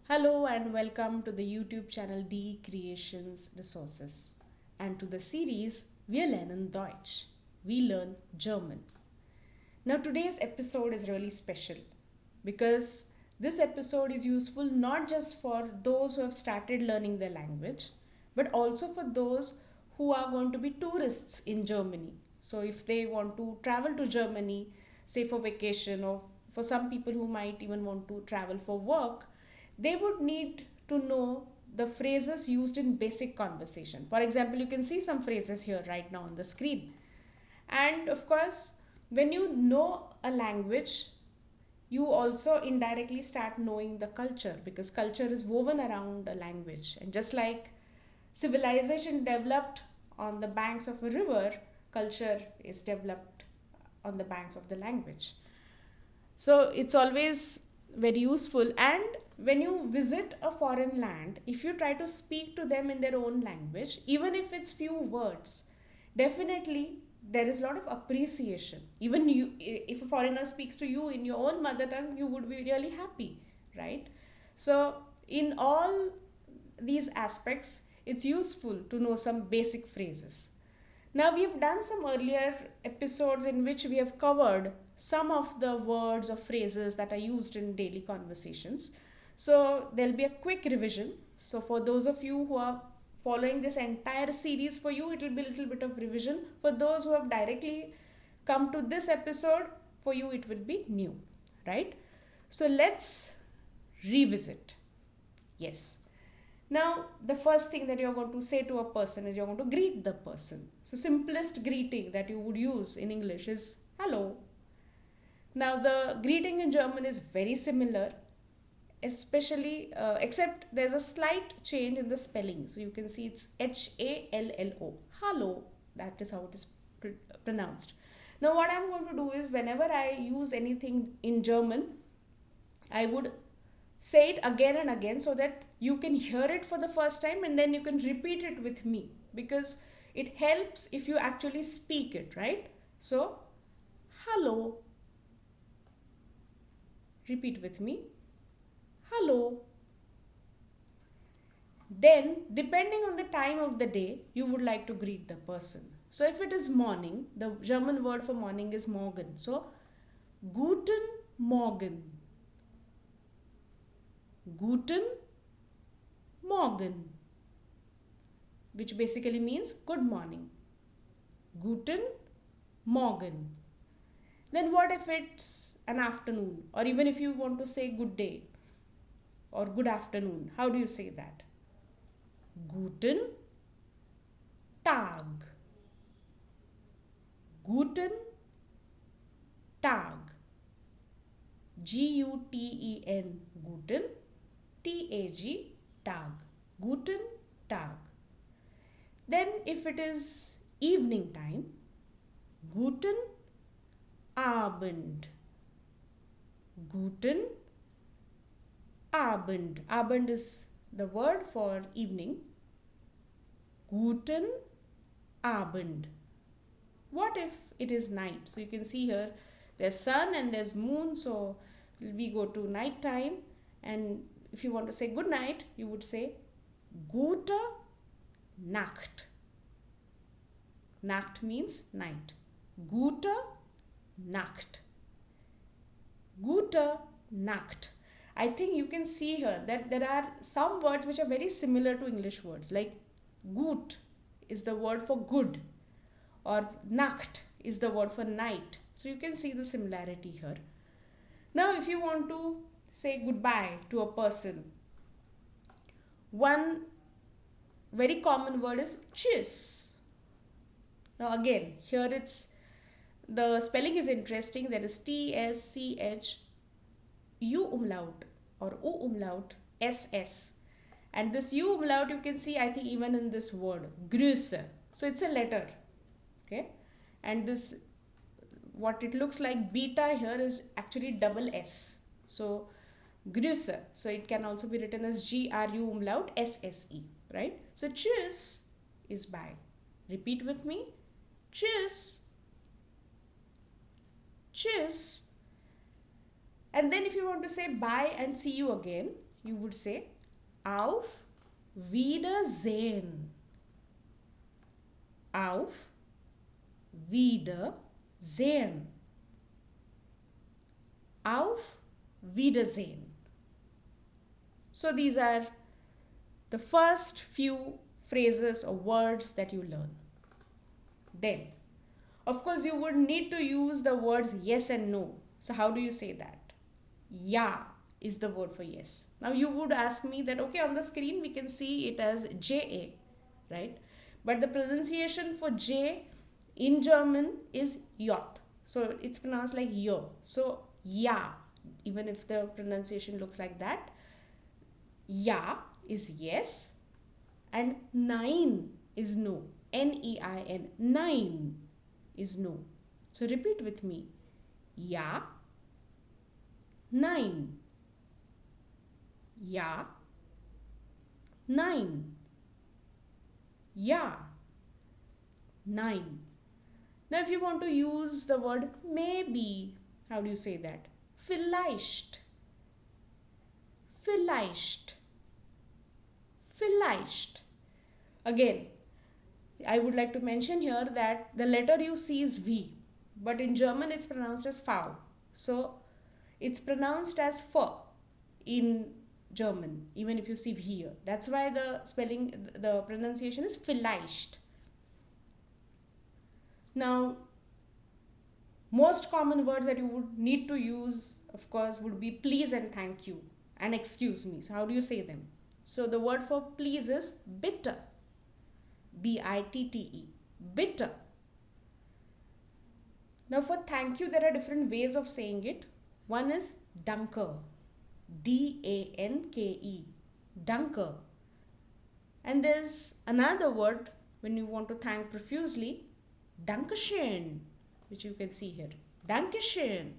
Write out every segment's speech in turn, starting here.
Hello and welcome to the YouTube channel D Creations Resources and to the series Wir lernen Deutsch. We learn German. Now today's episode is really special because this episode is useful not just for those who have started learning the language but also for those who are going to be tourists in Germany. So if they want to travel to Germany, say for vacation or for some people who might even want to travel for work, they would need to know the phrases used in basic conversation. For example, you can see some phrases here right now on the screen. And of course, when you know a language, you also indirectly start knowing the culture because culture is woven around a language. And just like civilization developed on the banks of a river, culture is developed on the banks of the language. So it's always very useful. And when you visit a foreign land, if you try to speak to them in their own language, even if it's few words, definitely there is a lot of appreciation. Even you, if a foreigner speaks to you in your own mother tongue, you would be really happy, right? So in all these aspects, it's useful to know some basic phrases. Now, we've done some earlier episodes in which we have covered some of the words or phrases that are used in daily conversations. So, there'll be a quick revision. So, for those of you who are following this entire series, for you, it will be a little bit of revision. For those who have directly come to this episode, for you, it will be new, right? So, let's revisit. Yes. Now, the first thing that you're going to say to a person is you're going to greet the person. So, simplest greeting that you would use in English is hello. Now, the greeting in German is very similar, especially except there's a slight change in the spelling. So, you can see it's Hallo. Hello. That is how it is pronounced. Now, what I'm going to do is whenever I use anything in German, I would say it again and again so that you can hear it for the first time and then you can repeat it with me because it helps if you actually speak it, right? So, hello. Repeat with me. Hello. Then, depending on the time of the day, you would like to greet the person. So, if it is morning, the German word for morning is morgen. So, guten Morgen. Guten Morgen, which basically means good morning. Guten Morgen. Then what if it's an afternoon, or even if you want to say good day or good afternoon, how do you say that? Guten Tag. Guten Tag. Guten, Guten, Tag, Tag. Guten Tag. Then if it is evening time, Guten Abend. Guten Abend. Abend is the word for evening. Guten Abend. What if it is night? So you can see here there's sun and there's moon. So we go to night time, and if you want to say good night, you would say Gute Nacht. Nacht means night. Gute Nacht. Gute Nacht. I think you can see here that there are some words which are very similar to English words, like gut is the word for good, or Nacht is the word for night. So you can see the similarity here. Now, if you want to say goodbye to a person, one very common word is tschüss. Now again, here it's the spelling is interesting. There is TSCH U umlaut or U umlaut SS. And this U umlaut you can see, I think, even in this word Grüße. So it's a letter. Okay. And this, what it looks like beta here is actually double S. So Grüße. So it can also be written as GRU umlaut SSE. Right. So tschüss is bye. Repeat with me. Tschüss. Tschüss. And then if you want to say bye and see you again, you would say Auf Wiedersehen. Auf Wiedersehen. Auf Wiedersehen. So these are the first few phrases or words that you learn. Then, of course, you would need to use the words yes and no. So how do you say that? Ja is the word for yes. Now you would ask me that, okay, on the screen we can see it as JA, right? But the pronunciation for J in German is J. So it's pronounced like yo. So ja, even if the pronunciation looks like that, ja is yes and nein is no. Nein. Nein is no. So repeat with me. Ja, nein. Ja, nein. Ja, nein. Now if you want to use the word maybe, how do you say that? Vielleicht. Vielleicht. Vielleicht. Again, I would like to mention here that the letter you see is V, but in German it's pronounced as V. So it's pronounced as F in German, even if you see V here. That's why the spelling, the pronunciation is vielleicht. Now, most common words that you would need to use, of course, would be please and thank you and excuse me. So how do you say them? So the word for please is bitte. B-I-T-T-E. Bitte. Now for thank you, there are different ways of saying it. One is danke. D-A-N-K-E. Danke. And there's another word when you want to thank profusely, Dankeschön, which you can see here. Dankeschön.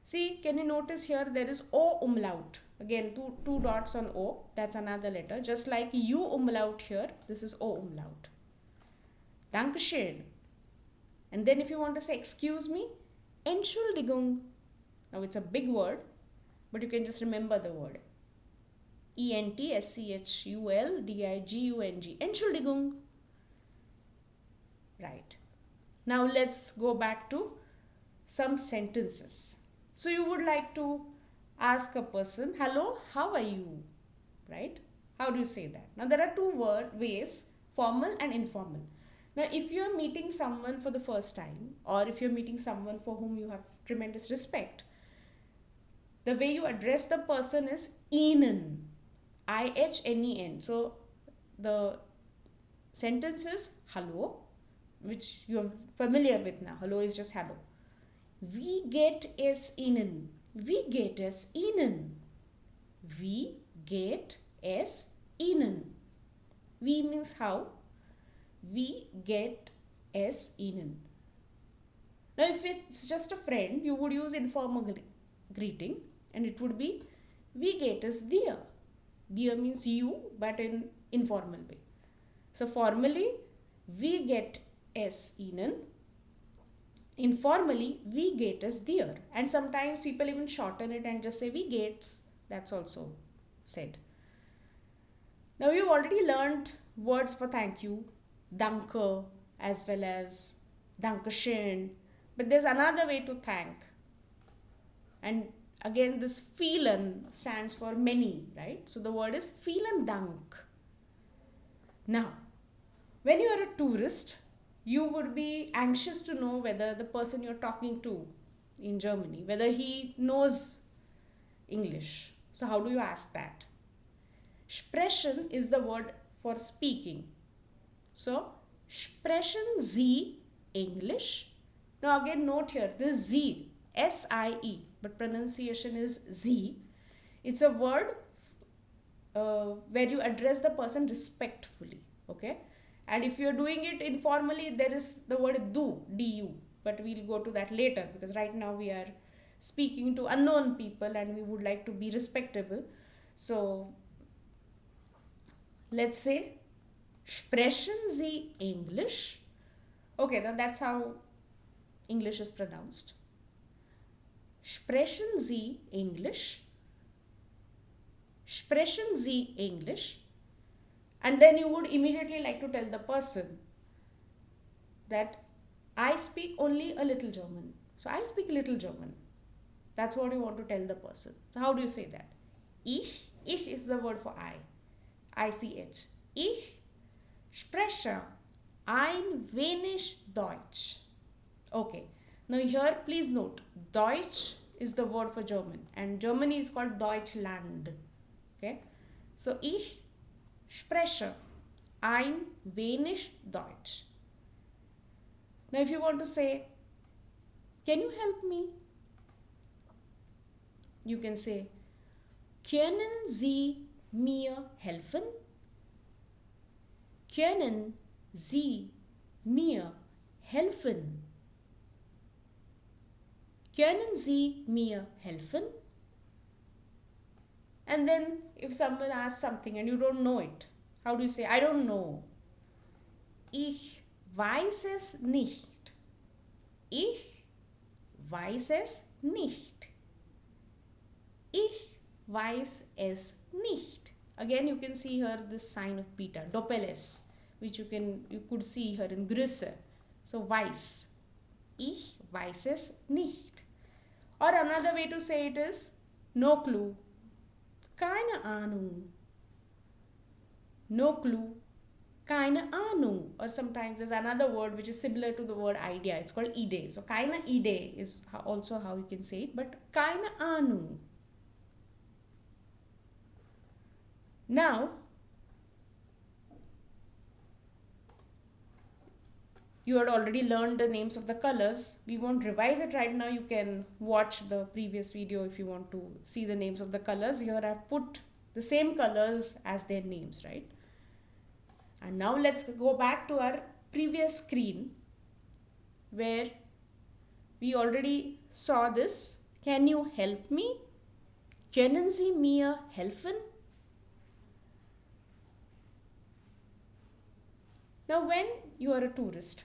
See, can you notice here there is O umlaut. Again, two dots on O. That's another letter. Just like U umlaut here, this is O umlaut. Dankeschön. And then if you want to say excuse me, Entschuldigung. Now it's a big word, but you can just remember the word. E-N-T-S-C-H-U-L-D-I-G-U-N-G. Entschuldigung. Right. Now let's go back to some sentences. So you would like to ask a person, hello, how are you? Right? How do you say that? Now there are two ways, formal and informal. Now if you are meeting someone for the first time, or if you're meeting someone for whom you have tremendous respect, the way you address the person is Ihnen. I-H-N-E-N. So the sentence is hello, which you're familiar with now. Hello is just hello. Wie geht es Ihnen? Wie geht es Ihnen? Wie geht es Ihnen? Wie means how. Wie geht es Ihnen? Now if it's just a friend, you would use informal greeting and it would be Wie geht es dir? Dir means you, but in informal way. So formally, Wie geht es Ihnen? Informally, Wie geht es dir? And sometimes people even shorten it and just say Wie geht's. That's also said. Now you've already learned words for thank you, Danke, as well as Dankeschön. But there's another way to thank. And again, this vielen stands for many, right? So the word is vielen Dank. Now, when you are a tourist, you would be anxious to know whether the person you're talking to in Germany, whether he knows English. So how do you ask that? Sprechen is the word for speaking. So, sprechen Sie English? Now again note here, this Z, S-I-E, but pronunciation is Z. It's a word where you address the person respectfully, okay? And if you're doing it informally, there is the word du, D-U, but we'll go to that later because right now we are speaking to unknown people and we would like to be respectable. So, let's say, sprechen Sie English? Okay, now that's how English is pronounced. Sprechen Sie English? sprechen Sie English? And then you would immediately like to tell the person that I speak only a little German. So I speak little German. That's what you want to tell the person. So how do you say that? Ich is the word for I. I-C-H. Ich spreche ein wenig Deutsch. Okay. Now here please note, Deutsch is the word for German and Germany is called Deutschland. Okay. So ich spreche ein wenig Deutsch. Now if you want to say, can you help me? You can say, können Sie mir helfen? Können Sie mir helfen? Können Sie mir helfen? And then if someone asks something and you don't know it, how do you say, I don't know? Ich weiß es nicht. Ich weiß es nicht. Ich weiß es nicht. Again, you can see here this sign of beta, Doppel-S, which you could see here in Größe. So weiß. Ich weiß es nicht. Or another way to say it is no clue. Keine Ahnung. No clue. Keine Ahnung. Or sometimes there's another word which is similar to the word idea. It's called Idee. So keine Idee is also how you can say it. But keine Ahnung. Now, you had already learned the names of the colors. We won't revise it right now. You can watch the previous video if you want to see the names of the colors. Here I've put the same colors as their names, right? And now let's go back to our previous screen where we already saw this. Can you help me? Können Sie mir helfen? Now when you are a tourist,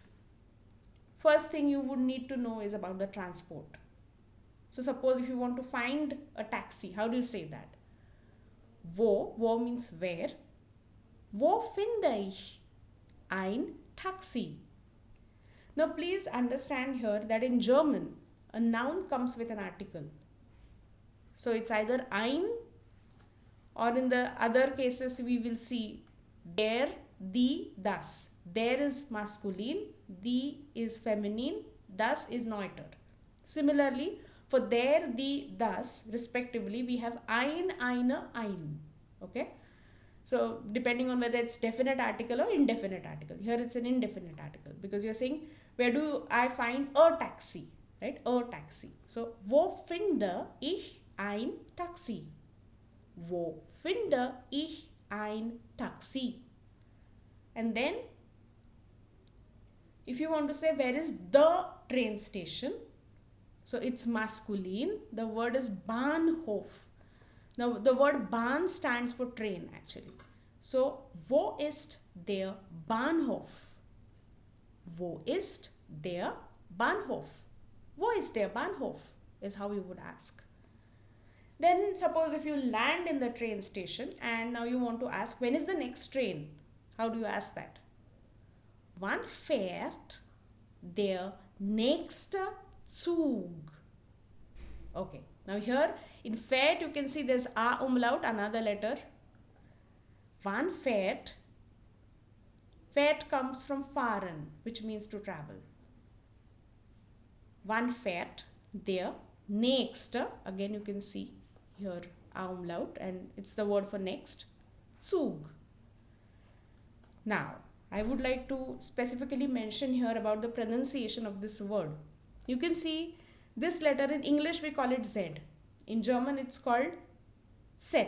first thing you would need to know is about the transport. So suppose if you want to find a taxi, how do you say that? Wo means where. Wo finde ich ein Taxi? Now please understand here that in German, a noun comes with an article. So it's either ein, or in the other cases we will see der, die, das. Der is masculine, die is feminine, das is neuter. Similarly, for der, die, das respectively, we have ein, eine, ein. Okay? So depending on whether it's definite article or indefinite article. Here it's an indefinite article because you're saying, where do I find a taxi? Right? A taxi. So, wo finde ich ein Taxi? Wo finde ich ein Taxi? And then, if you want to say where is the train station, so it's masculine, the word is Bahnhof. Now, the word Bahn stands for train actually. So, wo ist der Bahnhof? Wo ist der Bahnhof? Wo ist der Bahnhof? Is how you would ask. Then, suppose if you land in the train station and now you want to ask, when is the next train? How do you ask that? Wann fährt der nächste Zug? Okay. Now here in fährt you can see there's a umlaut, another letter. Wann fährt? Fährt comes from fahren, which means to travel. Wann fährt der nächste? Again you can see here a umlaut and it's the word for next. Zug. Now, I would like to specifically mention here about the pronunciation of this word. You can see this letter in English we call it Z. In German it's called Z.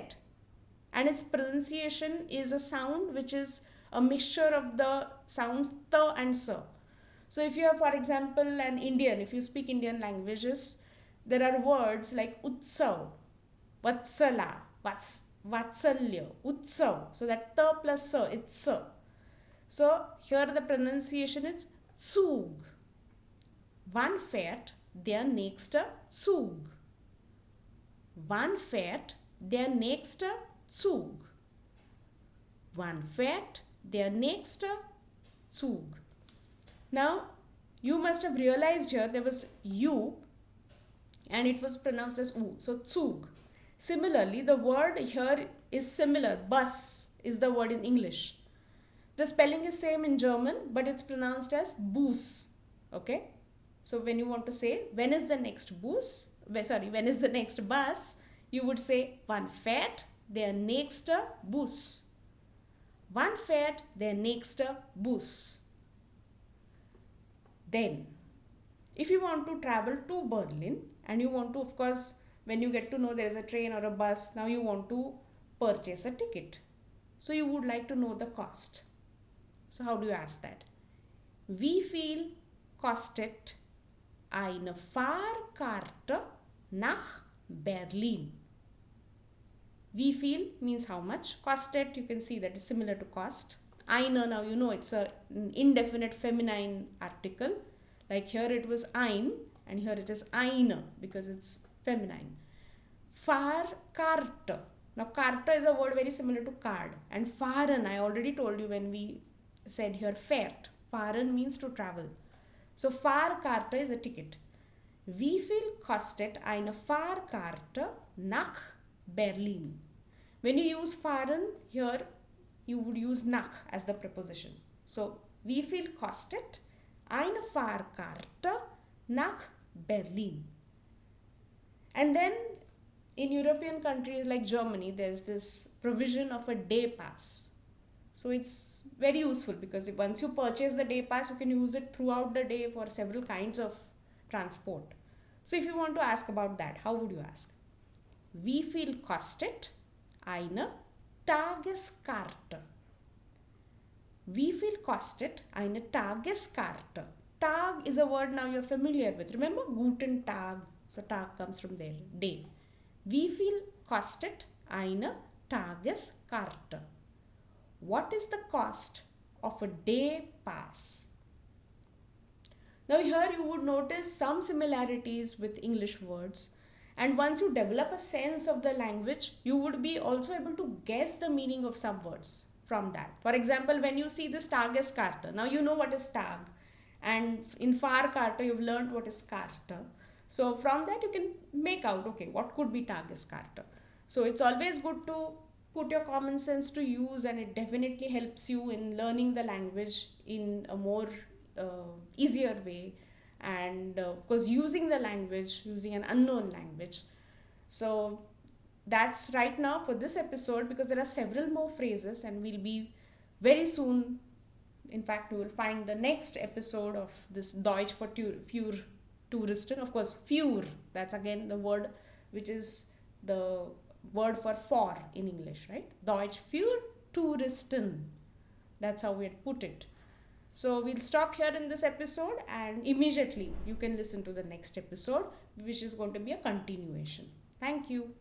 And its pronunciation is a sound which is a mixture of the sounds th and s. So if you have, for example, an Indian, if you speak Indian languages, there are words like utsav, vatsala, vatsalya, utsav. So that th plus s, it's s. So here the pronunciation is Zug. Wann fährt der nächste Zug? Wann fährt der nächste Zug. Wann fährt der nächste Zug? Now, you must have realized here there was U and it was pronounced as U. So, Zug. Similarly, the word here is similar. Bus is the word in English. The spelling is same in German, but it's pronounced as Bus. Okay? So, when you want to say, when is the next bus? When is the next bus? You would say, wann fährt der nächste Bus? Wann fährt der nächste Bus? Then, if you want to travel to Berlin and you want to, of course, when you get to know there is a train or a bus, now you want to purchase a ticket. So, you would like to know the cost. So, how do you ask that? Wie viel kostet eine Fahrkarte nach Berlin? Wie viel means how much. Kostet, you can see that is similar to cost. Eine, now you know it's an indefinite feminine article. Like here it was ein and here it is eine because it's feminine. Fahrkarte. Now Karte is a word very similar to card. And fahren, I already told you when we said here fährt. Fahren means to travel. So Fahrkarte is a ticket. Wie viel kostet eine Fahrkarte nach Berlin? When you use fahren, here you would use nach as the preposition. So, wie viel kostet eine Fahrkarte nach Berlin? And then in European countries like Germany, there's this provision of a day pass. So, it's very useful because once you purchase the day pass, you can use it throughout the day for several kinds of transport. So, if you want to ask about that, how would you ask? Wie viel kostet eine Tageskarte? Wie viel kostet eine Tageskarte? Tag is a word now you're familiar with. Remember Guten Tag. So Tag comes from there. Day. Wie viel kostet eine Tageskarte? What is the cost of a day pass? Now here you would notice some similarities with English words. And once you develop a sense of the language, you would be also able to guess the meaning of some words from that. For example, when you see this Tageskarte, now you know what is Tag. And in Fahrkarte, you've learned what is Karte. So from that, you can make out, okay, what could be Tageskarte. So it's always good to put your common sense to use, and it definitely helps you in learning the language in a more easier way. And of course using the language, using an unknown language. So that's right now for this episode, because there are several more phrases and we'll be very soon, in fact we will find the next episode of this Deutsch für Touristen. Of course für, that's again the word which is the word for in English, right? Deutsch für Touristen, that's how we had put it. So we'll stop here in this episode and immediately you can listen to the next episode, which is going to be a continuation. Thank you.